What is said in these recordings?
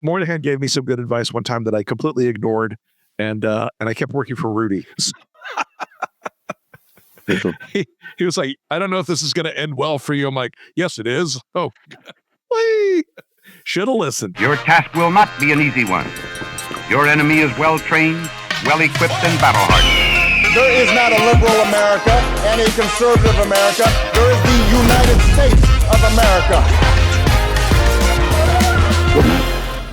Moynihan gave me some good advice one time that I completely ignored, and I kept working for Rudy. He was like, I don't know if this is going to end well for you. I'm like, yes, it is. Oh, should have listened. Your task will not be an easy one. Your enemy is well-trained, well-equipped, and battle-hardened. There is not a liberal America and a conservative America. There is the United States of America. Good night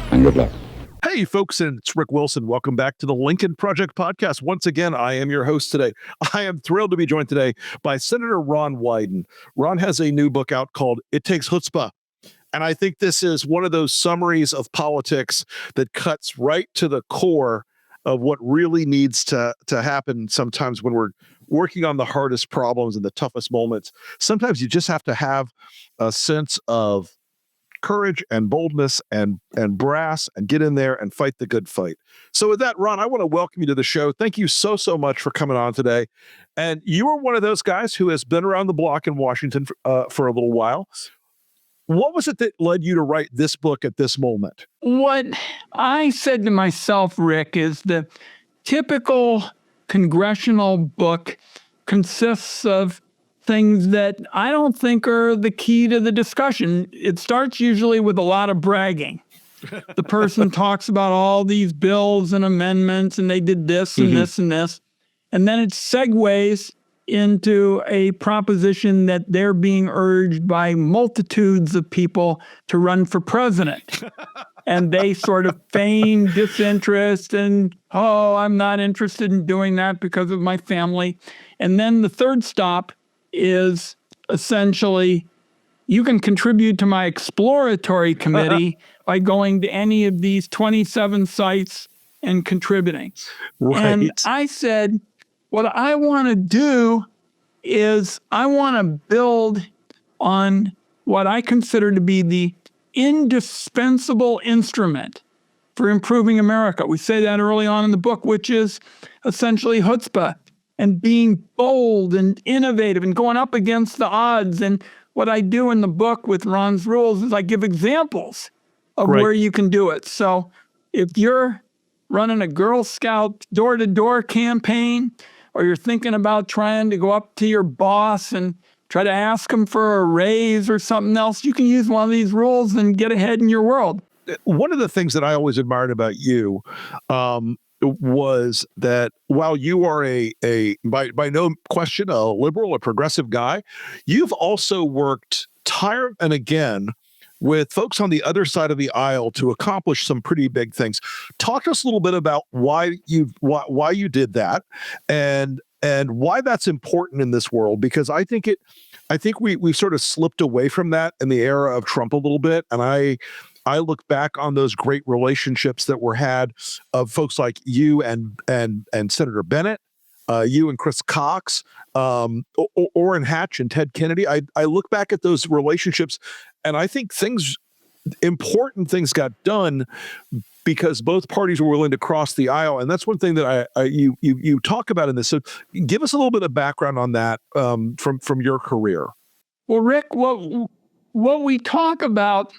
and good luck. Hey, folks, and it's Rick Wilson. Welcome back to the Lincoln Project podcast. Once again, I am your host today. I am thrilled to be joined today by Senator Ron Wyden. Ron has a new book out called It Takes Hutzpah. And I think this is one of those summaries of politics that cuts right to the core of what really needs to happen sometimes when we're working on the hardest problems and the toughest moments. Sometimes you just have to have a sense of courage and boldness and brass and get in there and fight the good fight. So with that, Ron, I want to welcome you to the show. Thank you so much for coming on today. And you are one of those guys who has been around the block in Washington for a little while. What was it that led you to write this book at this moment? What I said to myself, Rick, is the typical congressional book consists of things that I don't think are the key to the discussion. It starts usually with a lot of bragging. The person talks about all these bills and amendments, and they did this and this and this. And then it segues into a proposition that they're being urged by multitudes of people to run for president. And they sort of feign disinterest and, oh, I'm not interested in doing that because of my family. And then the third stop is essentially, you can contribute to my exploratory committee by going to any of these 27 sites and contributing. Right. And I said, what I want to do is I want to build on what I consider to be the indispensable instrument for improving America. We say that early on in the book, which is essentially chutzpah and being bold and innovative and going up against the odds. And what I do in the book with Ron's rules is I give examples of where you can do it. So if you're running a Girl Scout door-to-door campaign, or you're thinking about trying to go up to your boss and try to ask him for a raise or something else, you can use one of these rules and get ahead in your world. One of the things that I always admired about you was that while you are by no question a liberal, a progressive guy, you've also worked time and again with folks on the other side of the aisle to accomplish some pretty big things. Talk to us a little bit about why you did that and why that's important in this world, because I think we've sort of slipped away from that in the era of Trump a little bit. And I look back on those great relationships that were had of folks like you and Senator Bennett, you and Chris Cox, Orrin Hatch and Ted Kennedy. I look back at those relationships and I think important things got done because both parties were willing to cross the aisle. And that's one thing that you talk about in this. So give us a little bit of background on that from your career. Well, Rick, what we talk about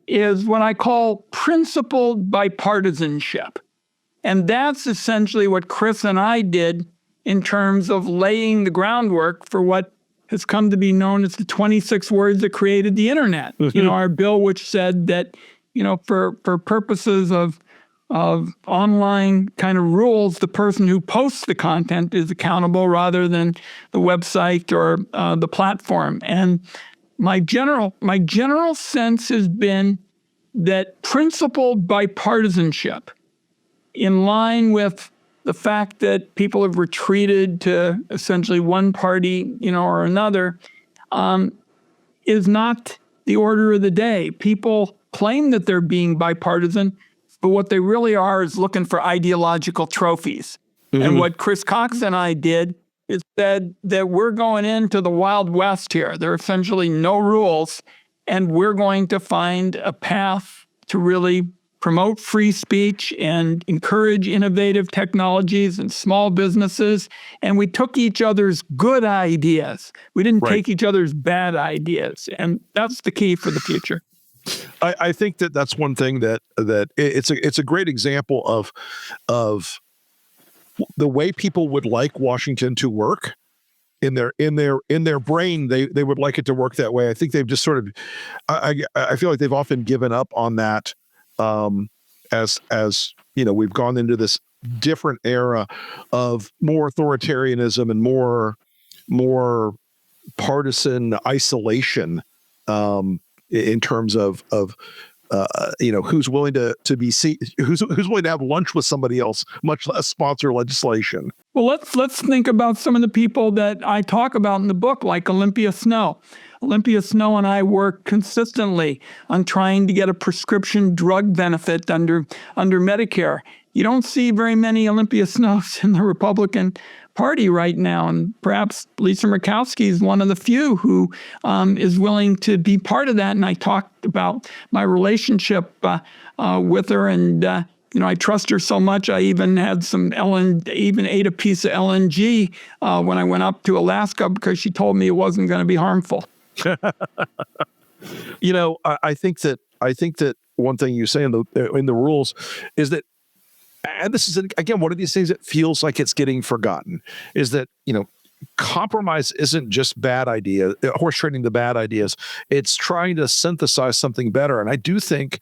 is what I call principled bipartisanship. And that's essentially what Chris and I did in terms of laying the groundwork for what has come to be known as the 26 words that created the internet. Mm-hmm. You know, our bill, which said that, you know, for purposes of online kind of rules, the person who posts the content is accountable rather than the website or the platform. And my general sense has been that principled bipartisanship, in line with the fact that people have retreated to essentially one party, you know, or another, is not the order of the day. People claim that they're being bipartisan, but what they really are is looking for ideological trophies. Mm-hmm. And what Chris Cox and I did is said that we're going into the Wild West here. There are essentially no rules, and we're going to find a path to really promote free speech and encourage innovative technologies and small businesses. And we took each other's good ideas. We didn't take each other's bad ideas. And that's the key for the future. I think that that's one thing that it's a great example of the way people would like Washington to work in their brain. They would like it to work that way. I think they've just sort of I feel like they've often given up on that as we've gone into this different era of more authoritarianism and more partisan isolation in terms of who's willing to be who's willing to have lunch with somebody else, much less sponsor legislation. Well, let's think about some of the people that I talk about in the book, like Olympia Snowe. Olympia Snowe and I work consistently on trying to get a prescription drug benefit under Medicare. You don't see very many Olympia Snows in the Republican Party right now, and perhaps Lisa Murkowski is one of the few who is willing to be part of that. And I talked about my relationship with her, and I trust her so much. I even had even ate a piece of LNG when I went up to Alaska because she told me it wasn't going to be harmful. I think that one thing you say in the rules is that, and this is again one of these things that feels like it's getting forgotten, is that compromise isn't just bad idea, horse trading the bad ideas. It's trying to synthesize something better. And I do think,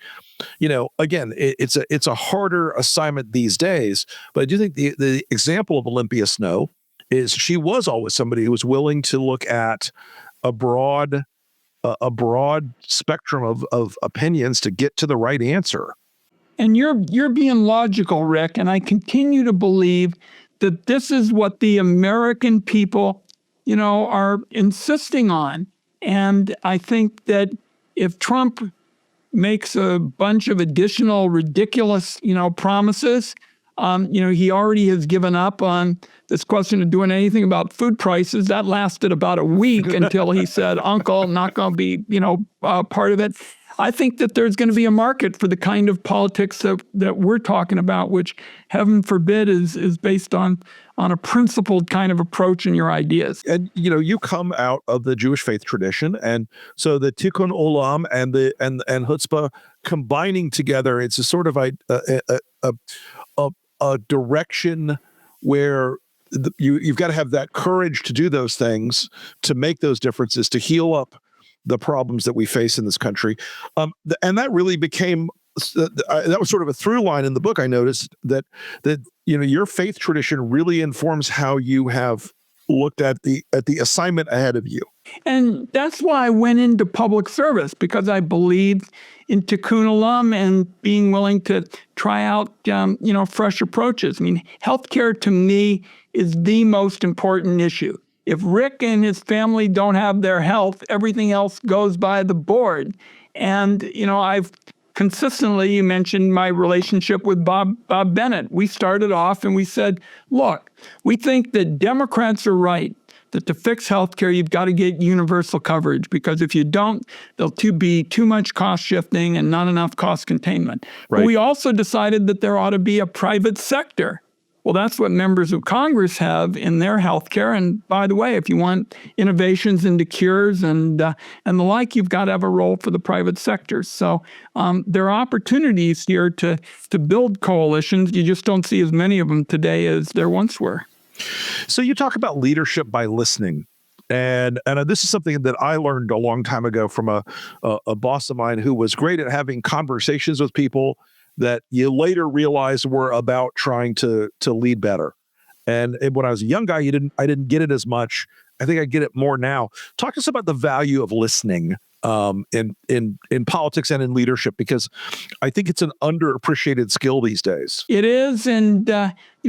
again, it's a harder assignment these days. But I do think the example of Olympia Snowe is she was always somebody who was willing to look at a broad spectrum of opinions to get to the right answer. And you're being logical, Rick, and I continue to believe that this is what the American people, are insisting on. And I think that if Trump makes a bunch of additional ridiculous, promises, he already has given up on this question of doing anything about food prices. That lasted about a week until he said, "Uncle, not going to be, part of it." I think that there's going to be a market for the kind of politics that we're talking about, which, heaven forbid, is based on a principled kind of approach in your ideas. And you come out of the Jewish faith tradition, and so the Tikkun Olam and Hutzpah combining together, it's a sort of a direction where you've got to have that courage to do those things, to make those differences, to heal up the problems that we face in this country. And that really became, that was sort of a through line in the book. I noticed that your faith tradition really informs how you have looked at the assignment ahead of you. And that's why I went into public service, because I believed in Tikkun Olam and being willing to try out, fresh approaches. I mean, healthcare to me is the most important issue. If Rick and his family don't have their health, everything else goes by the board. And, I've consistently, you mentioned my relationship with Bob Bennett. We started off and we said, look, we think that Democrats are right, that to fix healthcare, you've got to get universal coverage, because if you don't, there'll be too much cost shifting and not enough cost containment. Right. But we also decided that there ought to be a private sector. Well, that's what members of Congress have in their healthcare. And by the way, if you want innovations into cures and the like, you've got to have a role for the private sector. So there are opportunities here to build coalitions. You just don't see as many of them today as there once were. So you talk about leadership by listening. And this is something that I learned a long time ago from a boss of mine who was great at having conversations with people that you later realize were about trying to lead better. And when I was a young guy, I didn't get it as much. I think I get it more now. Talk to us about the value of listening in politics and in leadership, because I think it's an underappreciated skill these days. It is. And,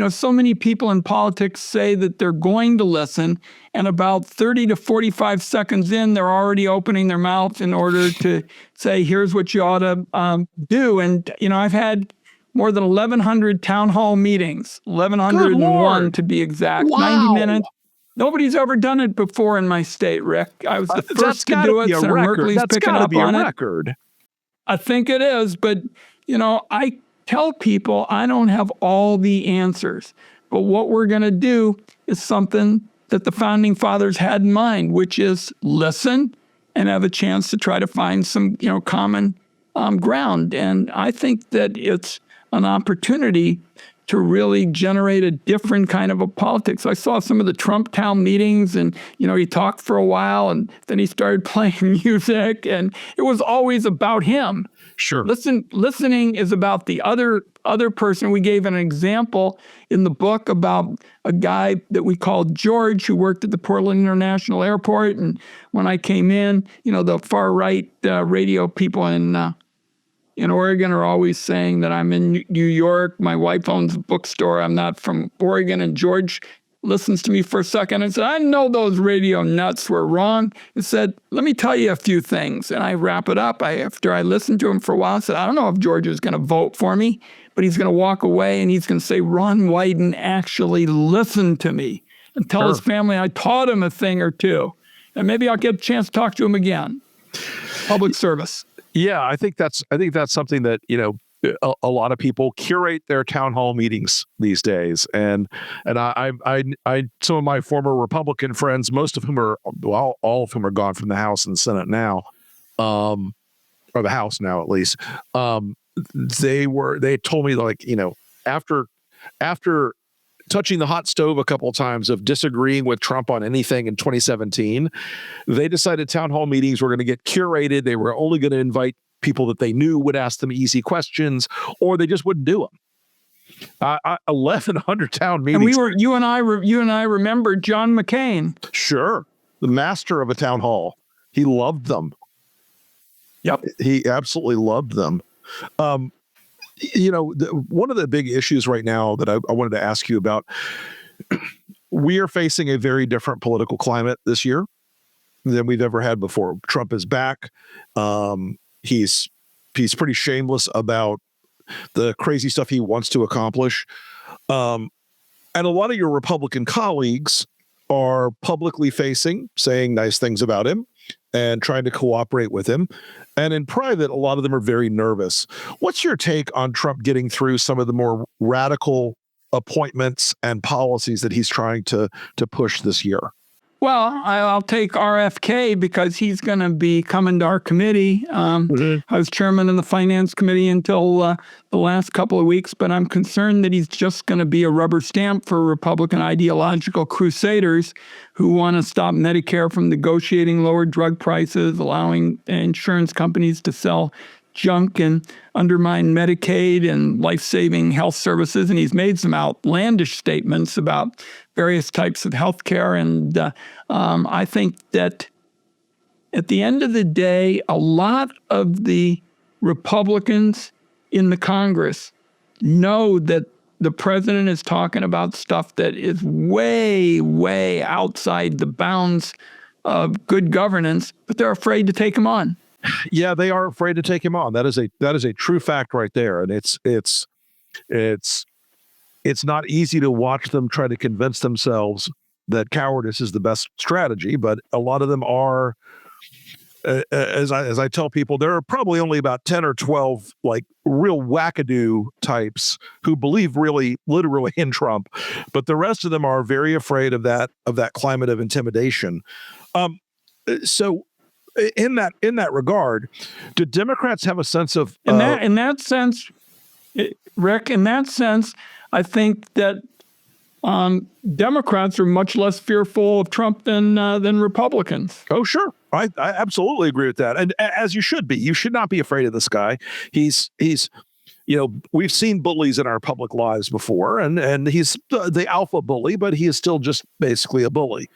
so many people in politics say that they're going to listen, and about 30 to 45 seconds in, they're already opening their mouth in order to say, here's what you ought to do. And, I've had more than 1,100 town hall meetings, 1,101 to be exact, wow. 90 minutes. Nobody's ever done it before in my state, Rick. I was the first to do it. Senator Merkley's picking up on it. Record. I think it is, but I tell people I don't have all the answers. But what we're going to do is something that the founding fathers had in mind, which is listen and have a chance to try to find some, common ground. And I think that it's an opportunity to really generate a different kind of a politics. I saw some of the Trump town meetings, and he talked for a while, and then he started playing music, and it was always about him. Sure. Listening is about the other person. We gave an example in the book about a guy that we called George, who worked at the Portland International Airport. And when I came in, the far right radio people in Oregon are always saying that I'm in New York. My wife owns a bookstore. I'm not from Oregon. And George listens to me for a second and said, I know those radio nuts were wrong. And said, let me tell you a few things. And I wrap it up. After I listened to him for a while, I said, I don't know if George is going to vote for me, but he's going to walk away and he's going to say, Ron Wyden actually listened to me, and tell his family I taught him a thing or two. And maybe I'll get a chance to talk to him again. Public service. Yeah, I think that's something that, a lot of people curate their town hall meetings these days. And I some of my former Republican friends, most of whom all of whom are gone from the House and the Senate now, or the House now at least. They told me, like, after touching the hot stove a couple of times of disagreeing with Trump on anything in 2017, they decided town hall meetings were going to get curated. They were only going to invite people that they knew would ask them easy questions, or they just wouldn't do them. 1,100 town meetings. And you and I remember John McCain. Sure, the master of a town hall. He loved them. Yep, he absolutely loved them. One of the big issues right now that I wanted to ask you about, we are facing a very different political climate this year than we've ever had before. Trump is back. He's pretty shameless about the crazy stuff he wants to accomplish. And a lot of your Republican colleagues are publicly saying nice things about him and trying to cooperate with him. And in private, a lot of them are very nervous. What's your take on Trump getting through some of the more radical appointments and policies that he's trying to push this year? Well, I'll take RFK because he's going to be coming to our committee. I was chairman of the finance committee until the last couple of weeks, but I'm concerned that he's just going to be a rubber stamp for Republican ideological crusaders who want to stop Medicare from negotiating lower drug prices, allowing insurance companies to sell junk and undermine Medicaid and life-saving health services. And he's made some outlandish statements about various types of health care. And I think that at the end of the day, a lot of the Republicans in the Congress know that the president is talking about stuff that is way, way outside the bounds of good governance, but they're afraid to take him on. Yeah, they are afraid to take him on. That is a true fact right there. And it's not easy to watch them try to convince themselves that cowardice is the best strategy, but a lot of them are, as I tell people, there are probably only about 10 or 12 like real wackadoo types who believe really literally in Trump, but the rest of them are very afraid of that climate of intimidation. So in that regard, do Democrats have a sense of in that sense, Rick? In that sense, I think that Democrats are much less fearful of Trump than Republicans. Oh, sure, I absolutely agree with that, and as you should be. You should not be afraid of this guy. He's we've seen bullies in our public lives before, and he's the alpha bully, but he is still just basically a bully.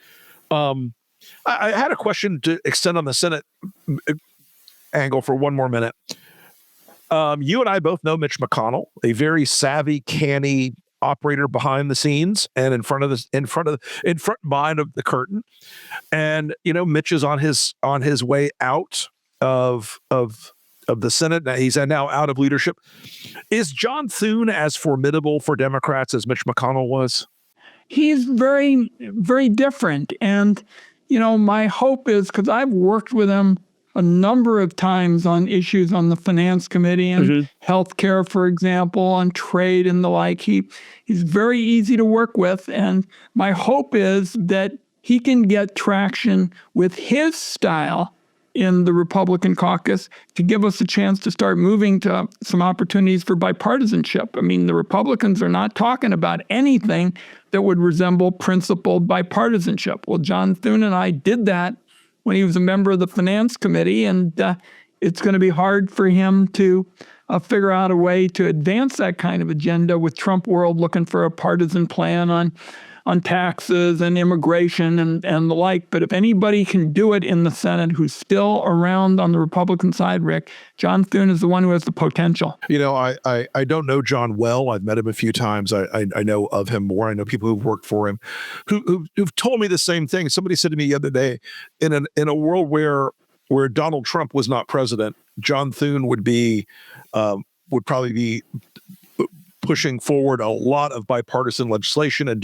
I had a question to extend on the Senate angle for one more minute. You and I both know Mitch McConnell, a very savvy, canny operator behind the scenes and in front behind of the curtain. And Mitch is on his way out of the Senate. Now he's now out of leadership. Is John Thune as formidable for Democrats as Mitch McConnell was? He's very, very different. And my hope is, because I've worked with him a number of times on issues on the finance committee and healthcare, for example, on trade and the like. He's very easy to work with. And my hope is that he can get traction with his style in the Republican caucus to give us a chance to start moving to some opportunities for bipartisanship. I mean, the Republicans are not talking about anything that would resemble principled bipartisanship. Well, John Thune and I did that when he was a member of the Finance Committee, and it's going to be hard for him to figure out a way to advance that kind of agenda with Trump world looking for a partisan plan on taxes and immigration and the like. But if anybody can do it in the Senate who's still around on the Republican side, Rick, John Thune is the one who has the potential. You know, I don't know John well. I've met him a few times. I know of him more. I know people who've worked for him who've told me the same thing. Somebody said to me the other day, in a world where Donald Trump was not president, John Thune would probably be pushing forward a lot of bipartisan legislation and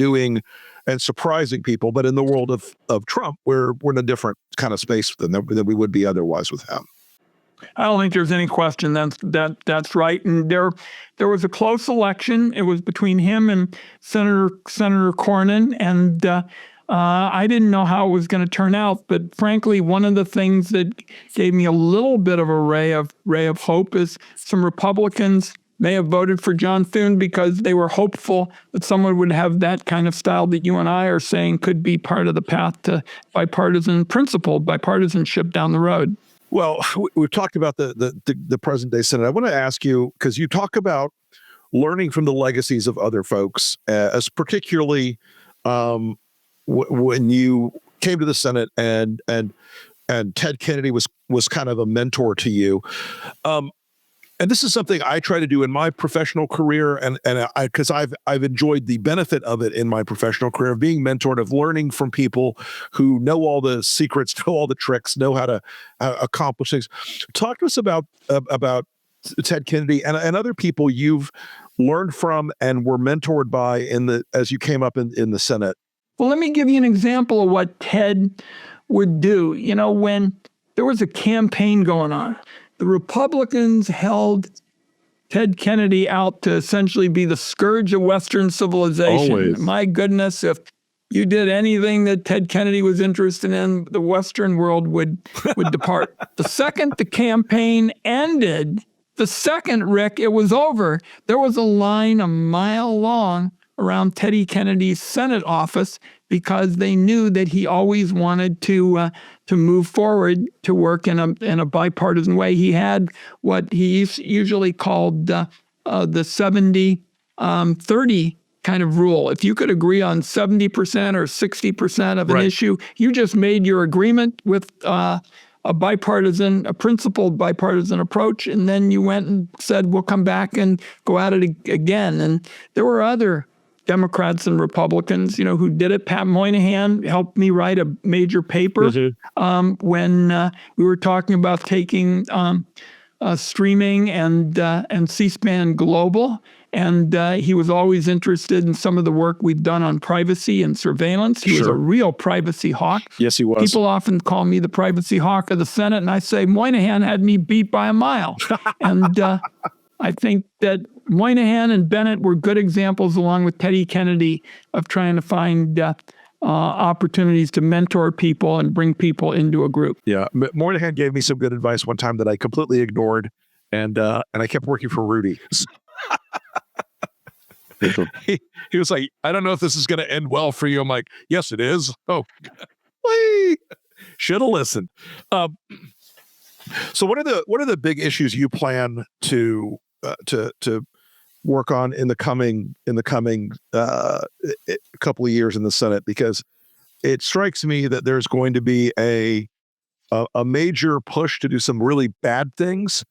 surprising people. But in the world of Trump, we're in a different kind of space than we would be otherwise with him. I don't think there's any question that's right. And there was a close election. It was between him and Senator Cornyn, and I didn't know how it was going to turn out. But frankly, one of the things that gave me a little bit of a ray of hope is some Republicans may have voted for John Thune because they were hopeful that someone would have that kind of style that you and I are saying could be part of the path to principled bipartisanship down the road. Well, we've talked about the present day Senate. I want to ask you, because you talk about learning from the legacies of other folks, as particularly when you came to the Senate and Ted Kennedy was kind of a mentor to you. And this is something I try to do in my professional career, and because I've enjoyed the benefit of it in my professional career, of being mentored, of learning from people who know all the secrets, know all the tricks, know how to accomplish things. Talk to us about Ted Kennedy and other people you've learned from and were mentored by as you came up in the Senate. Well, let me give you an example of what Ted would do. You know, when there was a campaign going on, the Republicans held Ted Kennedy out to essentially be the scourge of Western civilization. Always. My goodness, if you did anything that Ted Kennedy was interested in, the Western world would depart. The second the campaign ended, Rick, it was over. There was a line a mile long around Teddy Kennedy's Senate office because they knew that he always wanted to move forward to work in a bipartisan way. He had what he usually called the 70-30 kind of rule. If you could agree on 70% or 60% of an issue, you just made your agreement with a principled bipartisan approach, and then you went and said, we'll come back and go at it again. And there were other Democrats and Republicans, who did it. Pat Moynihan helped me write a major paper when we were talking about taking streaming and C-SPAN global. And he was always interested in some of the work we've done on privacy and surveillance. He was a real privacy hawk. Yes, he was. People often call me the privacy hawk of the Senate, and I say Moynihan had me beat by a mile. And I think that Moynihan and Bennett were good examples, along with Teddy Kennedy, of trying to find opportunities to mentor people and bring people into a group. Yeah, Moynihan gave me some good advice one time that I completely ignored, and I kept working for Rudy. He was like, I don't know if this is going to end well for you. I'm like, yes, it is. Oh, should have listened. So what are the big issues you plan to work on in the coming couple of years in the Senate? Because it strikes me that there's going to be a major push to do some really bad things,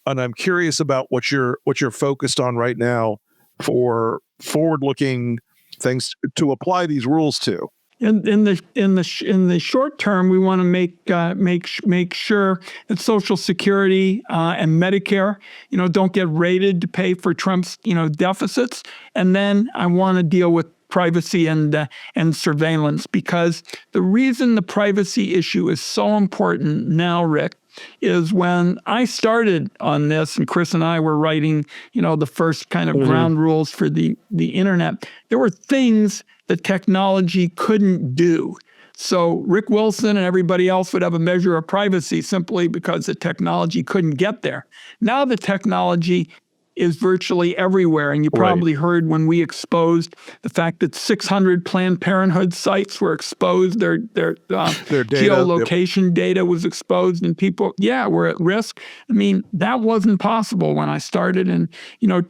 and I'm curious about what you're focused on right now for forward-looking things to apply these rules to. In the short term, we want to make sure that Social Security and Medicare, don't get raided to pay for Trump's deficits. And then I want to deal with privacy and surveillance, because the reason the privacy issue is so important now, Rick, is when I started on this, and Chris and I were writing, the first kind of ground rules for the internet, there were things that technology couldn't do So Rick Wilson and everybody else would have a measure of privacy simply because the technology couldn't get there. Now the technology is virtually everywhere. And you probably heard when we exposed the fact that 600 Planned Parenthood sites were exposed, their data, geolocation data was exposed, and people, were at risk. I mean, that wasn't possible when I started. And,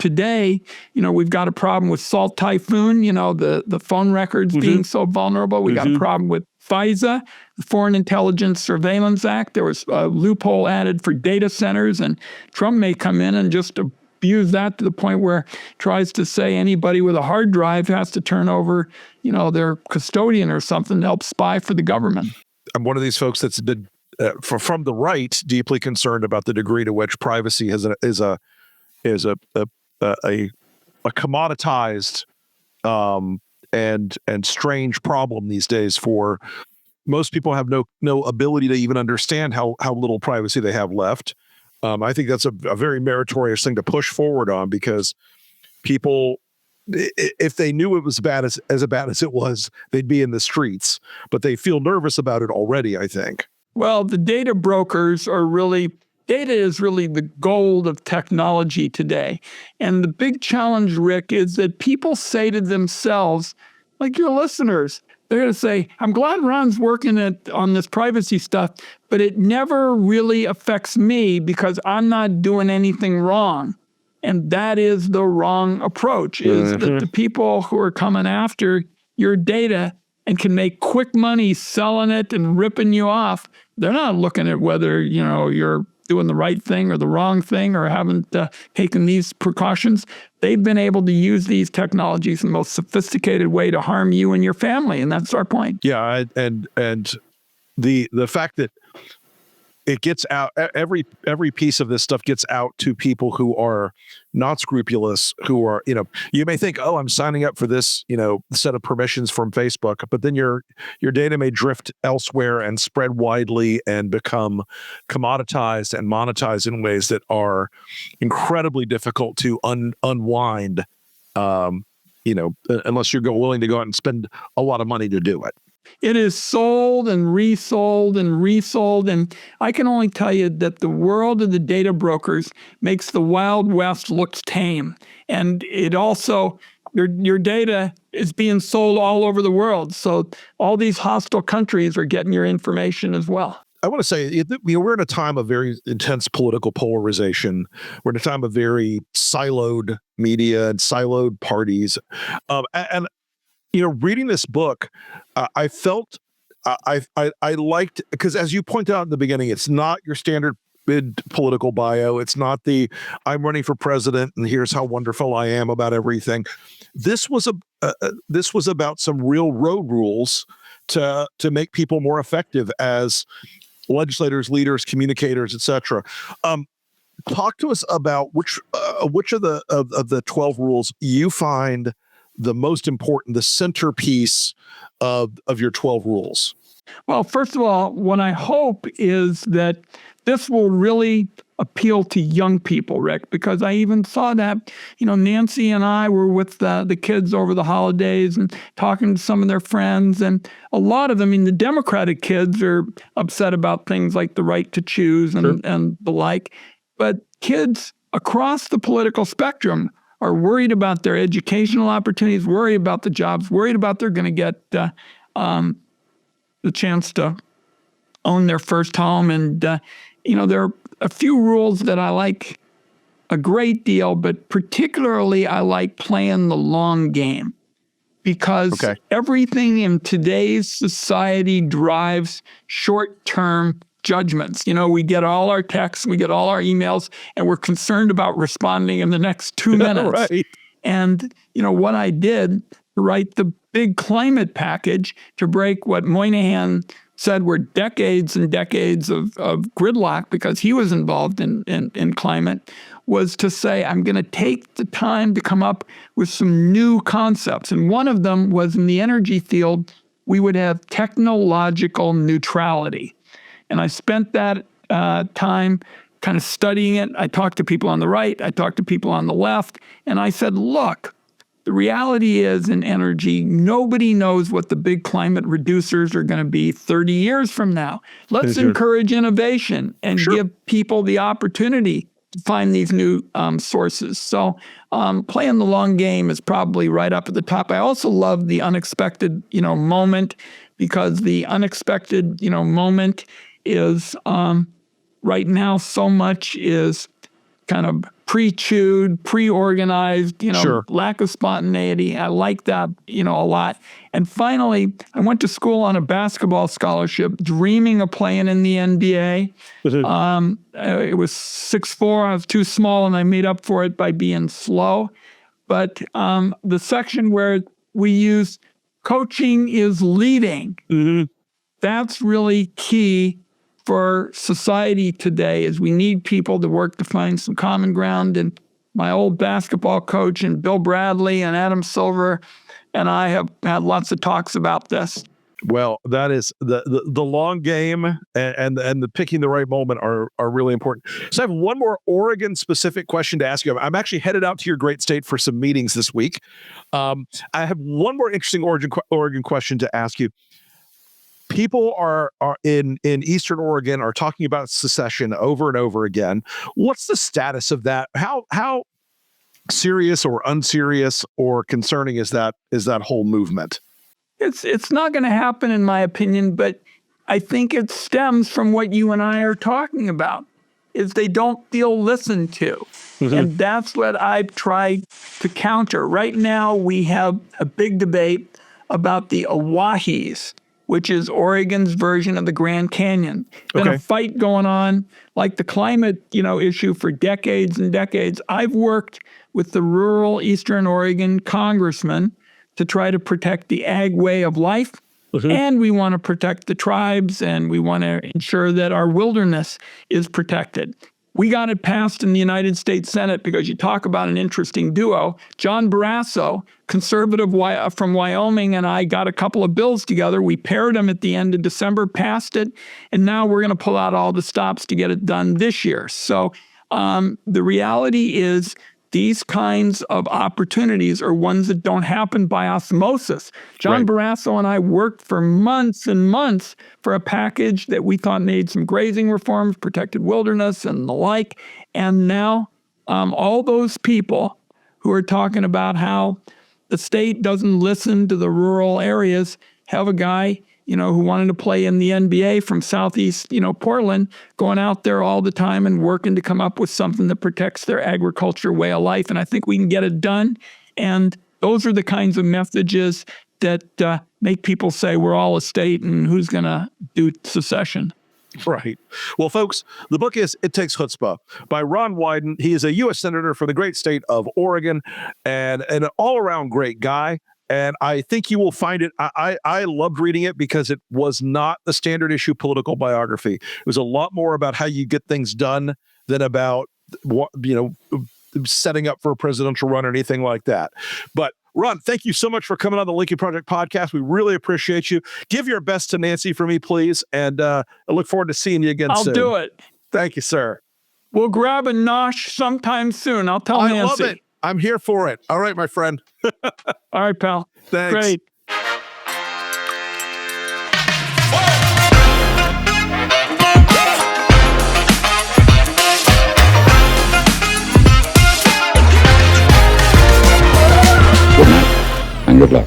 today, we've got a problem with Salt Typhoon, the phone records being so vulnerable. We got a problem with FISA, the Foreign Intelligence Surveillance Act. There was a loophole added for data centers, and Trump may come in and just abuse that to the point where it tries to say anybody with a hard drive has to turn over, their custodian or something to help spy for the government. I'm one of these folks that's been, from the right, deeply concerned about the degree to which privacy is a commoditized and strange problem these days. For most people, have no ability to even understand how little privacy they have left. I think that's a very meritorious thing to push forward on, because people, if they knew it was as bad as it was, they'd be in the streets. But they feel nervous about it already, I think. Well, the data brokers data is really the gold of technology today. And the big challenge, Rick, is that people say to themselves, like your listeners, they're going to say, I'm glad Ron's working on this privacy stuff, but it never really affects me because I'm not doing anything wrong. And that is the wrong approach, is that the people who are coming after your data and can make quick money selling it and ripping you off, they're not looking at whether, you're doing the right thing or the wrong thing or haven't taken these precautions. They've been able to use these technologies in the most sophisticated way to harm you and your family, and that's our point. Yeah, and the fact that it gets out, every piece of this stuff gets out to people who are not scrupulous, who are, you may think, oh, I'm signing up for this, set of permissions from Facebook, but then your data may drift elsewhere and spread widely and become commoditized and monetized in ways that are incredibly difficult to unwind, unless you're willing to go out and spend a lot of money to do it. It is sold and resold and resold. And I can only tell you that the world of the data brokers makes the Wild West look tame. And it also, your data is being sold all over the world. So all these hostile countries are getting your information as well. I want to say, we're in a time of very intense political polarization. We're in a time of very siloed media and siloed parties. And reading this book, I felt I liked, because as you pointed out in the beginning, it's not your standard political bio. It's not the I'm running for president and here's how wonderful I am about everything. This was about some real road rules to make people more effective as legislators, leaders, communicators, etc. Talk to us about which of the 12 rules you find the most important, the centerpiece of your 12 rules. Well, first of all, what I hope is that this will really appeal to young people, Rick, because I even saw that, Nancy and I were with the kids over the holidays and talking to some of their friends. And a lot of them, the Democratic kids are upset about things like the right to choose and the like. But kids across the political spectrum are worried about their educational opportunities, worried about the jobs, worried about they're going to get the chance to own their first home. And, there are a few rules that I like a great deal, but particularly I like playing the long game, because everything in today's society drives short-term judgments. We get all our texts, we get all our emails, and we're concerned about responding in the next 2 minutes. Right. And, what I did to write the big climate package to break what Moynihan said were decades and decades of gridlock, because he was involved in climate, was to say, I'm going to take the time to come up with some new concepts. And one of them was, in the energy field, we would have technological neutrality. And I spent that time kind of studying it. I talked to people on the right. I talked to people on the left. And I said, look, The reality is in energy, nobody knows what the big climate reducers are going to be 30 years from now. Let's encourage innovation and give people the opportunity to find these new sources. So playing the long game is probably right up at the top. I also love the unexpected, moment, because the unexpected, moment is right now so much is kind of pre-chewed, pre-organized, lack of spontaneity. I like that, a lot. And finally, I went to school on a basketball scholarship, dreaming of playing in the NBA. It was 6'4". I was too small, and I made up for it by being slow. But the section where we use coaching is leading, that's really key for society today, is we need people to work to find some common ground. And my old basketball coach and Bill Bradley and Adam Silver and I have had lots of talks about this. Well, that is the long game and the picking the right moment are really important. So I have one more Oregon specific question to ask you. I'm actually headed out to your great state for some meetings this week. I have one more interesting Oregon question to ask you. People are in Eastern Oregon are talking about secession over and over again. What's the status of that? How serious or unserious or concerning is that whole movement? It's not going to happen, in my opinion, but I think it stems from what you and I are talking about, is they don't feel listened to. And that's what I've tried to counter. Right now, we have a big debate about the Owahis, which is Oregon's version of the Grand Canyon. Been a fight going on, like the climate, issue for decades and decades. I've worked with the rural Eastern Oregon congressman to try to protect the ag way of life. And we want to protect the tribes, and we want to ensure that our wilderness is protected. We got it passed in the United States Senate because you talk about an interesting duo. John Barrasso, conservative from Wyoming, and I got a couple of bills together. We paired them at the end of December, passed it, and now we're going to pull out all the stops to get it done this year. So the reality is these kinds of opportunities are ones that don't happen by osmosis. John Barrasso and I worked for months and months for a package that we thought made some grazing reforms, protected wilderness, and the like. And now all those people who are talking about how the state doesn't listen to the rural areas have a guy, who wanted to play in the NBA from Southeast, Portland, going out there all the time and working to come up with something that protects their agriculture way of life. And I think we can get it done. And those are the kinds of messages that make people say we're all a state and who's going to do secession. Right. Well, folks, the book is It Takes Hutzpah by Ron Wyden. He is a U.S. Senator for the great state of Oregon and an all-around great guy. And I think you will find it. I loved reading it because it was not the standard issue political biography. It was a lot more about how you get things done than about, setting up for a presidential run or anything like that. But Ron, thank you so much for coming on the Lincoln Project podcast. We really appreciate you. Give your best to Nancy for me, please. And I look forward to seeing you again soon. I'll do it. Thank you, sir. We'll grab a nosh sometime soon. I'll tell Nancy. I love it. I'm here for it. All right, my friend. All right, pal. Thanks. Great. Good night and good luck.